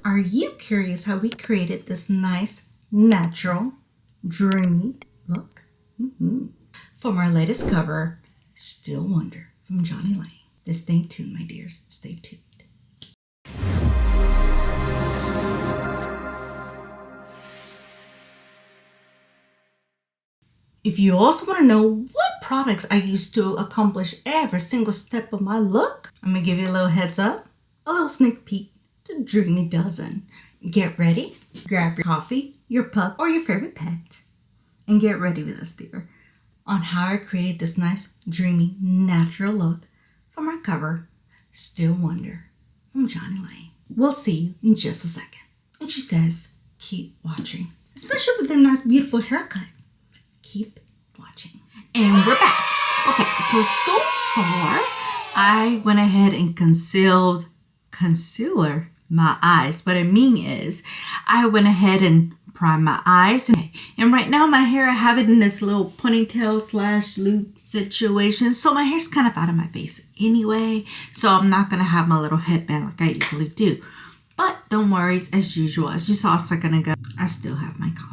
Are you curious how we created this nice, natural, dreamy look? From our latest cover, Still Wonder from Jonny Lang. Stay tuned, my dears. Stay tuned. If you also want to know what products I use to accomplish every single step of my look, I'm going to give you a little heads up, a little sneak peek to Dreamy Dozen. Get ready, grab your coffee, your pup, or your favorite pet, and get ready with us, dear, on how I created this nice, dreamy, natural look from our cover, Still Wonder from Jonny Lang. We'll see you in just a second. And she says, keep watching, especially with their nice, beautiful haircut. Keep watching. And we're back. Okay, so far, I went ahead and concealer my eyes. What I mean is, I went ahead and primed my eyes. And right now, my hair, I have it in this little ponytail / loop situation. So my hair's kind of out of my face anyway. So I'm not going to have my little headband like I usually do. But don't worry, as usual, as you saw a second ago, I still have my coffee.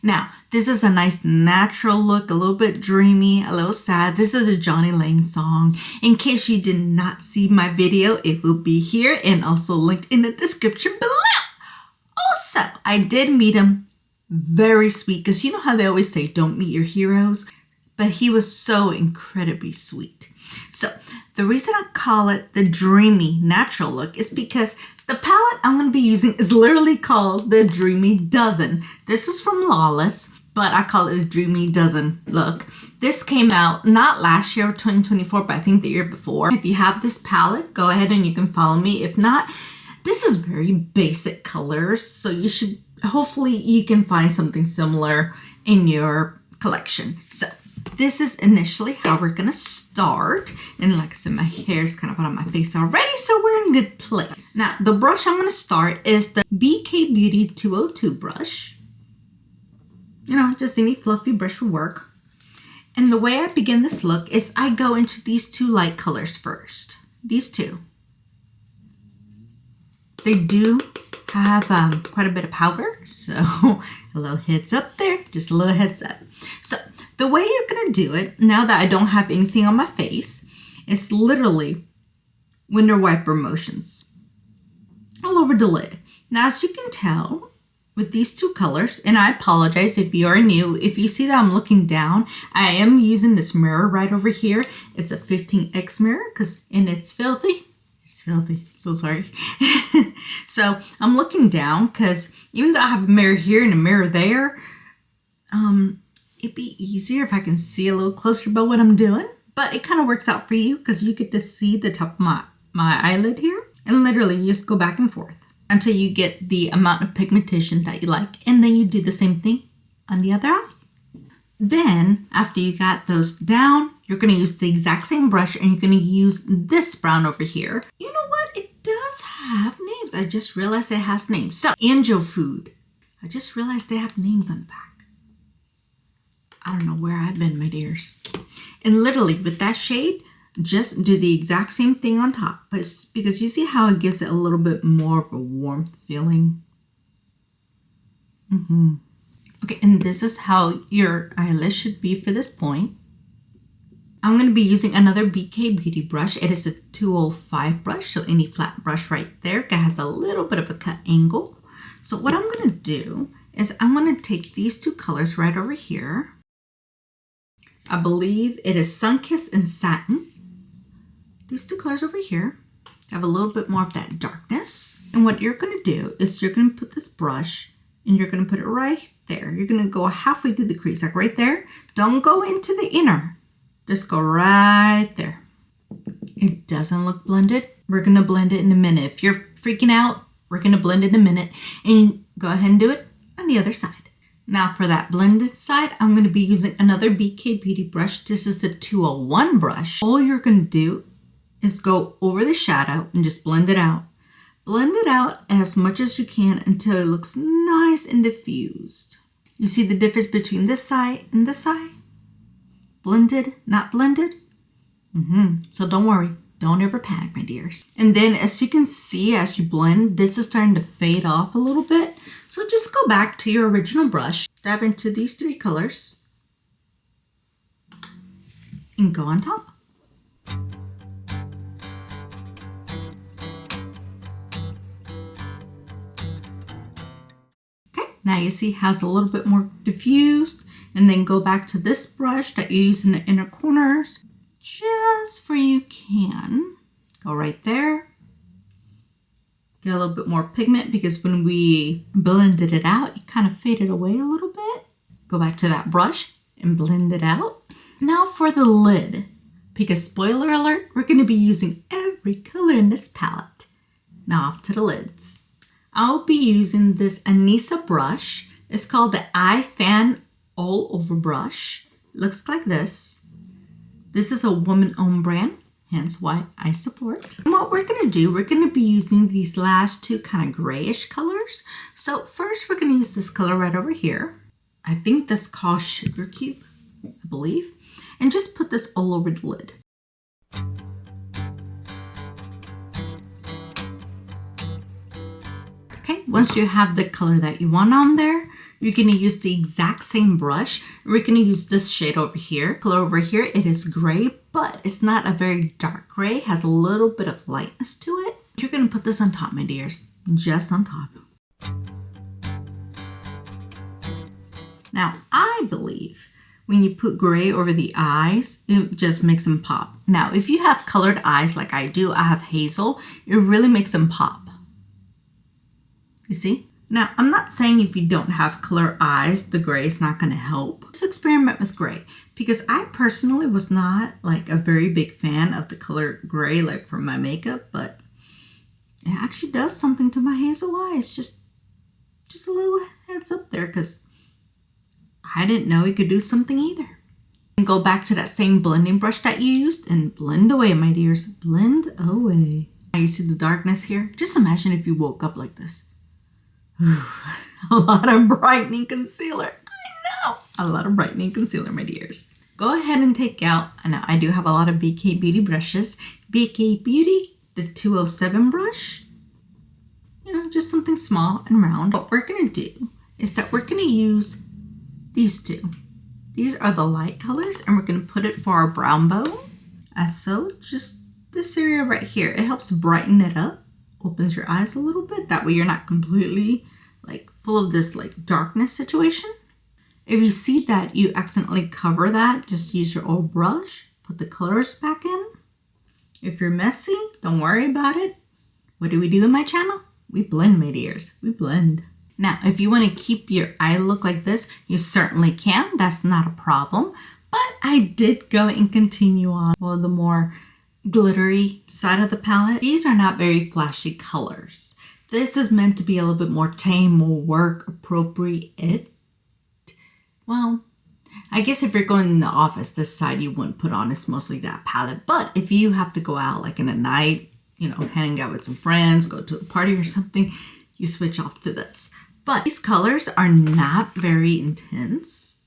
Now, this is a nice natural look, a little bit dreamy, a little sad. This is a Jonny Lang song. In case you did not see my video, it will be here and also linked in the description below. Also, I did meet him, very sweet, because you know how they always say don't meet your heroes, but he was so incredibly sweet. So the reason I call it the dreamy natural look is because the palette I'm going to be using is literally called the Dreamy Dozen. This is from Lawless, but I call it the Dreamy Dozen look. This came out not last year, 2024, but I think the year before. If you have this palette, go ahead and you can follow me. If not, this is very basic colors, so you should, hopefully you can find something similar in your collection. So this is initially how we're going to start. And like I said, my hair is kind of out of my face already, so we're in a good place. Now, the brush I'm going to start is the BK Beauty 202 brush. You know, just any fluffy brush will work. And the way I begin this look is I go into these two light colors first. These two. They do have quite a bit of powder, so a little heads up there, just a little heads up. So the way you're going to do it, now that I don't have anything on my face, is literally window wiper motions all over the lid. Now, as you can tell with these two colors, and I apologize if you are new, if you see that I'm looking down, I am using this mirror right over here. It's a 15x mirror and it's filthy. It's filthy. So sorry. So I'm looking down because even though I have a mirror here and a mirror there, it'd be easier if I can see a little closer about what I'm doing. But it kind of works out for you because you get to see the top of my eyelid here. And literally you just go back and forth until you get the amount of pigmentation that you like. And then you do the same thing on the other eye. Then after you got those down, you're going to use the exact same brush and you're going to use this brown over here. You know what? It does have names. I just realized it has names. So, Angel Food. I just realized they have names on the back. I don't know where I've been, my dears. And literally with that shade, just do the exact same thing on top. But because you see how it gives it a little bit more of a warm feeling. Okay, and this is how your eyelash should be for this point. I'm going to be using another BK Beauty brush. It is a 205 brush, so any flat brush right there. It has a little bit of a cut angle. So what I'm going to do is I'm going to take these two colors right over here. I believe it is Sunkissed and Satin. These two colors over here have a little bit more of that darkness. And what you're going to do is you're going to put this brush and you're going to put it right there. You're going to go halfway through the crease, like right there. Don't go into the inner. Just go right there. It doesn't look blended. We're going to blend it in a minute. If you're freaking out, we're going to blend it in a minute. And go ahead and do it on the other side. Now for that blended side, I'm going to be using another BK Beauty brush. This is the 201 brush. All you're going to do is go over the shadow and just blend it out. Blend it out as much as you can until it looks nice and diffused. You see the difference between this side and this side? Blended, not blended? So don't worry. Don't ever panic, my dears. And then as you can see, as you blend, this is starting to fade off a little bit. So just go back to your original brush, dab into these 3 colors, and go on top. Okay, now you see how it's a little bit more diffused, and then go back to this brush that you use in the inner corners. Just where you can. Go right there. Get a little bit more pigment because when we blended it out, it kind of faded away a little bit. Go back to that brush and blend it out. Now for the lid, because spoiler alert, we're going to be using every color in this palette. Now off to the lids. I'll be using this Anissa brush. It's called the Eye Fan All Over brush. It looks like this. This is a woman-owned brand, hence why I support. And what we're going to do, we're going to be using these last 2 kind of grayish colors. So first we're going to use this color right over here. I think that's called Sugar Cube, I believe. And just put this all over the lid. Okay, once you have the color that you want on there, you're going to use the exact same brush. We're going to use this shade over here. Color over here, it is gray, but it's not a very dark gray. It has a little bit of lightness to it. You're going to put this on top, my dears. Just on top. Now, I believe when you put gray over the eyes, it just makes them pop. Now, if you have colored eyes like I do, I have hazel, it really makes them pop. You see? Now, I'm not saying if you don't have colored eyes, the gray is not going to help. Just experiment with gray, because I personally was not like a very big fan of the color gray like for my makeup, but it actually does something to my hazel eyes. Just a little heads up there, because I didn't know it could do something either. And go back to that same blending brush that you used and blend away, my dears. Blend away. Now you see the darkness here? Just imagine if you woke up like this. A lot of brightening concealer. I know. A lot of brightening concealer, my dears. Go ahead and take out, and I do have a lot of BK Beauty brushes. BK Beauty, the 207 brush. You know, just something small and round. What we're going to do is that we're going to use these 2. These are the light colors, and we're going to put it for our brown bone. As so, just this area right here. It helps brighten it up. Opens your eyes a little bit. That way you're not completely like full of this like darkness situation. If you see that you accidentally cover that, just use your old brush. Put the colors back in. If you're messy, don't worry about it. What do we do in my channel? We blend, my dears. We blend. Now, if you want to keep your eye look like this, you certainly can. That's not a problem. But I did go and continue on the more glittery side of the palette. These are not very flashy colors. This is meant to be a little bit more tame, more work appropriate. Well, I guess if you're going in the office, this side you wouldn't put on. It's mostly that palette. But if you have to go out like in the night, you know, hang out with some friends, go to a party or something, you switch off to this. But these colors are not very intense.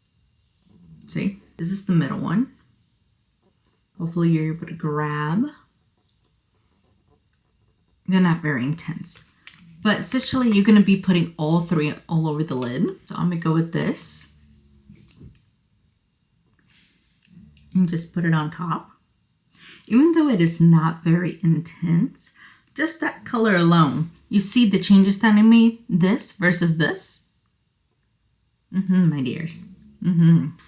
See, this is the middle one. Hopefully you're able to grab. They're not very intense. But essentially you're going to be putting all 3 all over the lid. So I'm going to go with this. And just put it on top. Even though it is not very intense, just that color alone. You see the changes that I made? This versus this? My dears.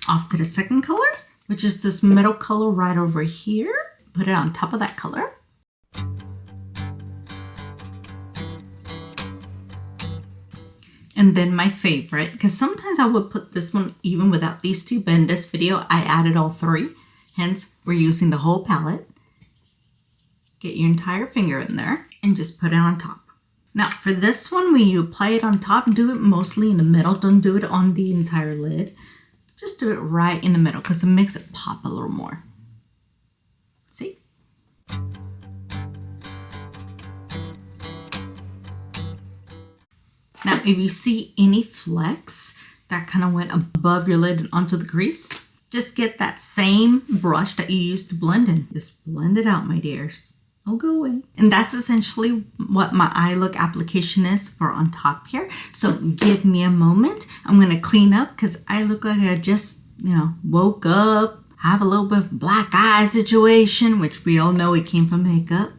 Off to the second color, which is this middle color right over here. Put it on top of that color. And then my favorite, because sometimes I would put this one even without these 2, but in this video I added all 3. Hence, we're using the whole palette. Get your entire finger in there and just put it on top. Now for this one, when you apply it on top, do it mostly in the middle. Don't do it on the entire lid. Just do it right in the middle because it makes it pop a little more. See? Now if you see any flecks that kind of went above your lid and onto the crease, just get that same brush that you used to blend in. Just blend it out, my dears. I'll go away. And that's essentially what my eye look application is for on top here. So give me a moment. I'm going to clean up because I look like I just, woke up, have a little bit of black eye situation, which we all know it came from makeup.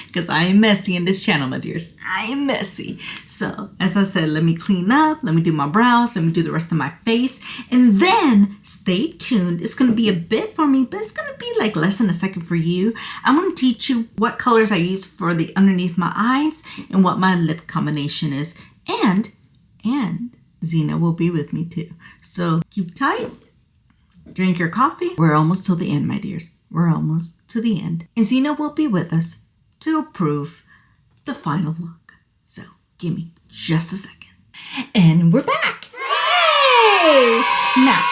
Because I am messy in this channel, my dears. I am messy. So, as I said, let me clean up. Let me do my brows. Let me do the rest of my face. And then, stay tuned. It's going to be a bit for me, but it's going to be like less than a second for you. I'm going to teach you what colors I use for the underneath my eyes and what my lip combination is. And Xena will be with me too. So, keep tight. Drink your coffee. We're almost till the end, my dears. We're almost to the end. And Xena will be with us to approve the final look. So give me just a second. And we're back. Yay! Now,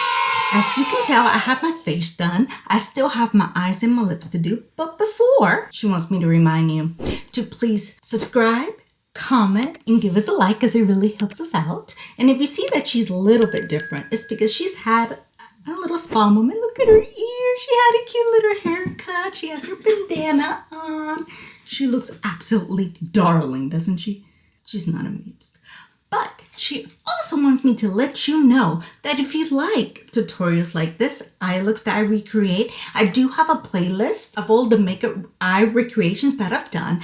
as you can tell, I have my face done. I still have my eyes and my lips to do. But before, she wants me to remind you to please subscribe, comment, and give us a like because it really helps us out. And if you see that she's a little bit different, it's because she's had a little spa moment. Look at her ear. She had a cute little haircut. She has her bandana on. She looks absolutely darling, doesn't she? She's not amused. But she also wants me to let you know that if you like tutorials like this, eye looks that I recreate, I do have a playlist of all the makeup eye recreations that I've done.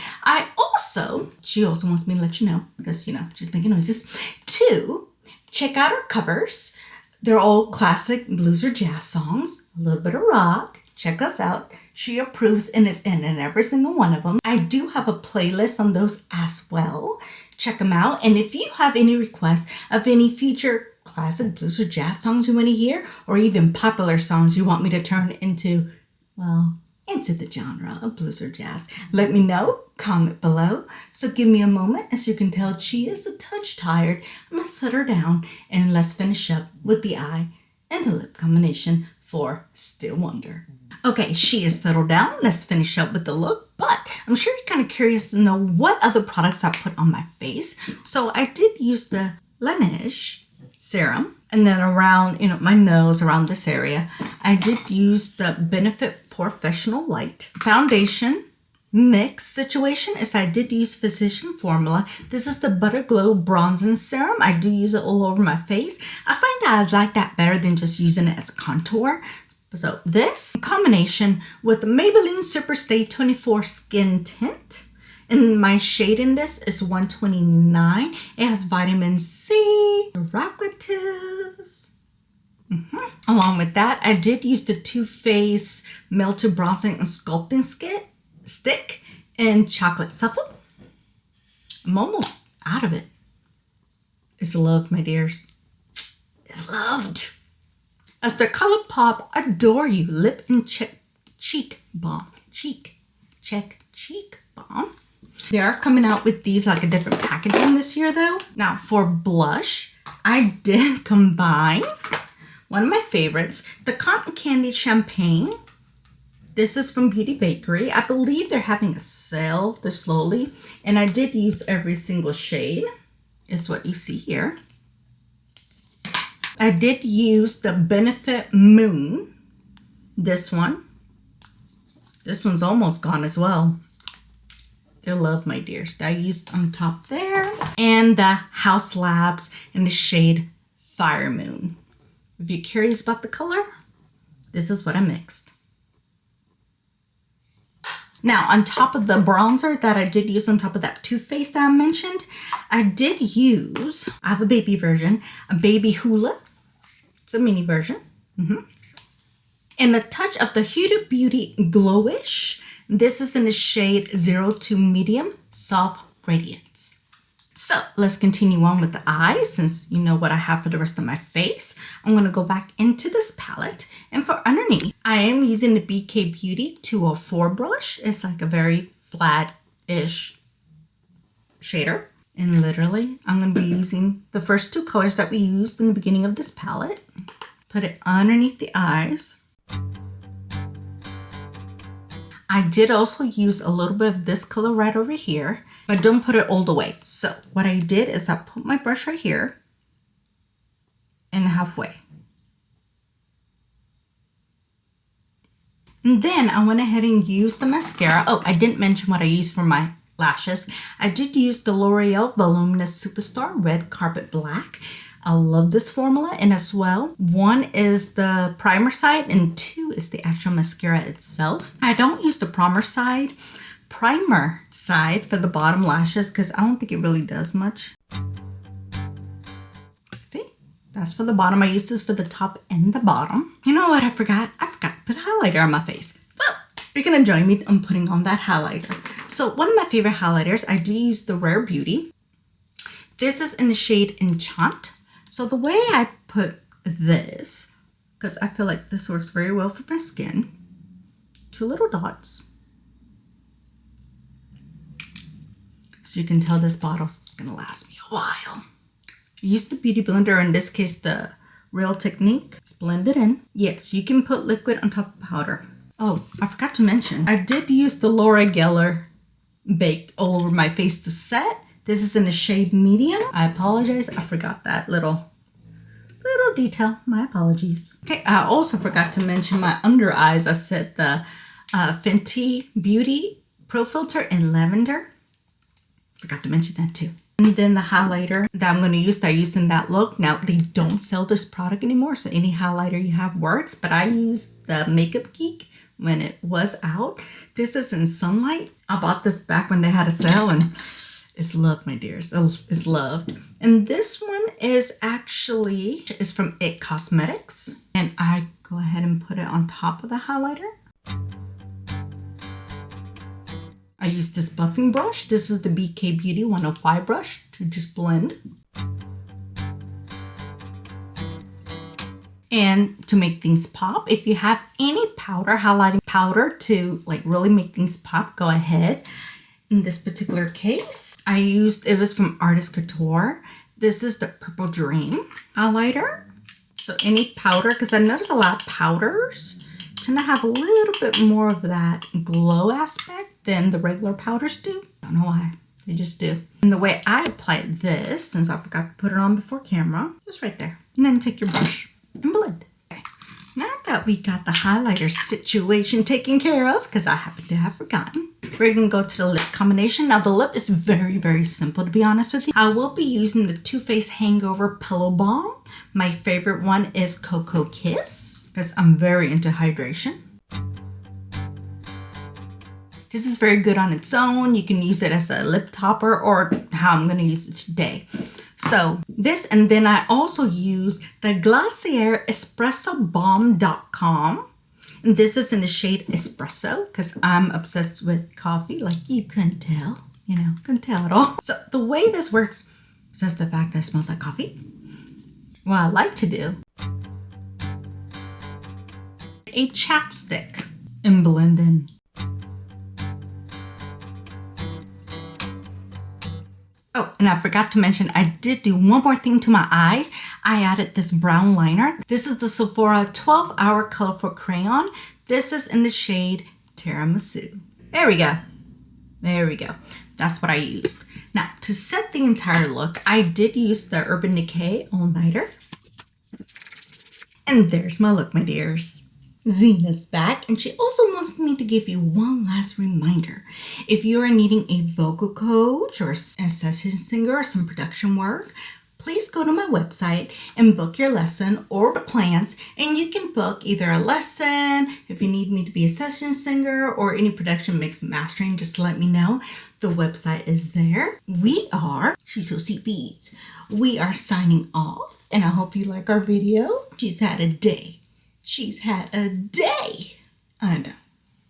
She also wants me to let you know, because, she's making noises, to check out our covers. They're all classic blues or jazz songs, a little bit of rock. Check us out. She approves and is in every single one of them. I do have a playlist on those as well. Check them out. And if you have any requests of any future classic blues or jazz songs you want to hear, or even popular songs you want me to turn into the genre of blues or jazz, let me know. Comment below. So give me a moment. As you can tell, she is a touch tired. I'm going to set her down and let's finish up with the eye and the lip combination for Still Wonder. Okay, she is settled down. Let's finish up with the look, but I'm sure you're kind of curious to know what other products I put on my face. So I did use the Laneige serum, and then around, my nose, around this area, I did use the Benefit Porefessional Lite foundation mix situation. Is I did use Physician Formula. This is the Butter Glow Bronzing Serum. I do use it all over my face. I find that I like that better than just using it as a contour. So this combination with the Maybelline Superstay 24 Skin Tint. And my shade in this is 129. It has vitamin C, derivatives. Along with that, I did use the Too Faced Melted Bronzing and Sculpting Stick in Chocolate Suffle. I'm almost out of it. It's loved, my dears. It's loved. As the ColourPop Adore You Lip and Cheek Balm. Cheek Balm. They are coming out with these like a different packaging this year though. Now for blush, I did combine one of my favorites, the Cotton Candy Champagne. This is from Beauty Bakery. I believe they're having a sale. They're slowly. And I did use every single shade. Is what you see here. I did use the Benefit Moon. This one. This one's almost gone as well. They're love, my dears. I used on top there. And the House Labs in the shade Fire Moon. If you're curious about the color, this is what I mixed. Now, on top of the bronzer that I did use on top of that Too Faced that I mentioned, I did use, I have a baby version, a Baby Hula. It's a mini version. And a touch of the Huda Beauty Glowish. This is in the shade 02 Medium Soft Radiance. So let's continue on with the eyes. Since you know what I have for the rest of my face, I'm going to go back into this palette. And for underneath, I am using the BK Beauty 204 brush. It's like a very flat-ish shader. And literally, I'm going to be using the first two colors that we used in the beginning of this palette. Put it underneath the eyes. I did also use a little bit of this color right over here, but don't put it all the way. So what I did is I put my brush right here and halfway. And then I went ahead and used the mascara. Oh, I didn't mention what I used for my lashes. I did use the L'Oreal Voluminous Superstar Red Carpet Black. I love this formula, and as well, 1 is the primer side and 2 is the actual mascara itself. I don't use the primer side for the bottom lashes because I don't think it really does much. See, that's for the bottom. I use this for the top and the bottom. You know what I forgot? I forgot to put highlighter on my face. Well, you're gonna join me on putting on that highlighter. So one of my favorite highlighters, I do use the Rare Beauty. This is in the shade Enchant. So the way I put this, because I feel like this works very well for my skin, 2 little dots. So you can tell this bottle is going to last me a while. Use the Beauty Blender, in this case the Real Technique. It's blended in. Yes, you can put liquid on top of powder. Oh, I forgot to mention, I did use the Laura Geller Bake all over my face to set. This is in the shade Medium. I apologize, I forgot that little detail. My apologies. Okay, I also forgot to mention my under eyes. I set the Fenty Beauty Pro Filter in Lavender. Forgot to mention that too. And then the highlighter that I'm going to use, that I used in that look. Now, they don't sell this product anymore, so any highlighter you have works, but I used the Makeup Geek when it was out. This is in Sunlight. I bought this back when they had a sale, and it's loved, my dears. It's loved. And this one is from It Cosmetics. And I go ahead and put it on top of the highlighter. I use this buffing brush. This is the BK Beauty 105 brush to just blend. And to make things pop, if you have any powder, highlighting powder to like really make things pop, go ahead. In this particular case, it was from Artist Couture. This is the Purple Dream highlighter. So any powder, because I notice a lot of powders tend to have a little bit more of that glow aspect than the regular powders do. I don't know why, they just do. And the way I apply this, since I forgot to put it on before camera, just right there. And then take your brush and blend. Okay. Now that we got the highlighter situation taken care of, because I happen to have forgotten, we're going to go to the lip combination. Now the lip is very, very simple, to be honest with you. I will be using the Too Faced Hangover Pillow Balm. My favorite one is Cocoa Kiss, because I'm very into hydration. This is very good on its own. You can use it as a lip topper or how I'm going to use it today. So this, and then I also use the Glacier EspressoBalm.com. And this is in the shade Espresso because I'm obsessed with coffee, like you couldn't tell, couldn't tell at all. So the way this works, besides the fact that it smells like coffee, what I like to do, a chapstick and blend in. Oh, and I forgot to mention, I did do one more thing to my eyes. I added this brown liner. This is the Sephora 12-Hour Colorful Crayon. This is in the shade Tiramisu. There we go. There we go. That's what I used. Now, to set the entire look, I did use the Urban Decay All Nighter. And there's my look, my dears. Xena's back, and she also wants me to give you one last reminder. If you are needing a vocal coach or a session singer or some production work, please go to my website and book your lesson or the plans, and you can book either a lesson, if you need me to be a session singer, or any production mix and mastering, just let me know. The website is there. She's so CPs. We are signing off, and I hope you like our video. She's had a day. I know.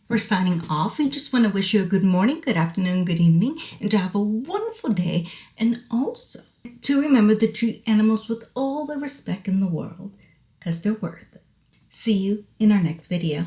We're signing off. We just want to wish you a good morning, good afternoon, good evening, and to have a wonderful day. And also to remember to treat animals with all the respect in the world, because they're worth it. See you in our next video.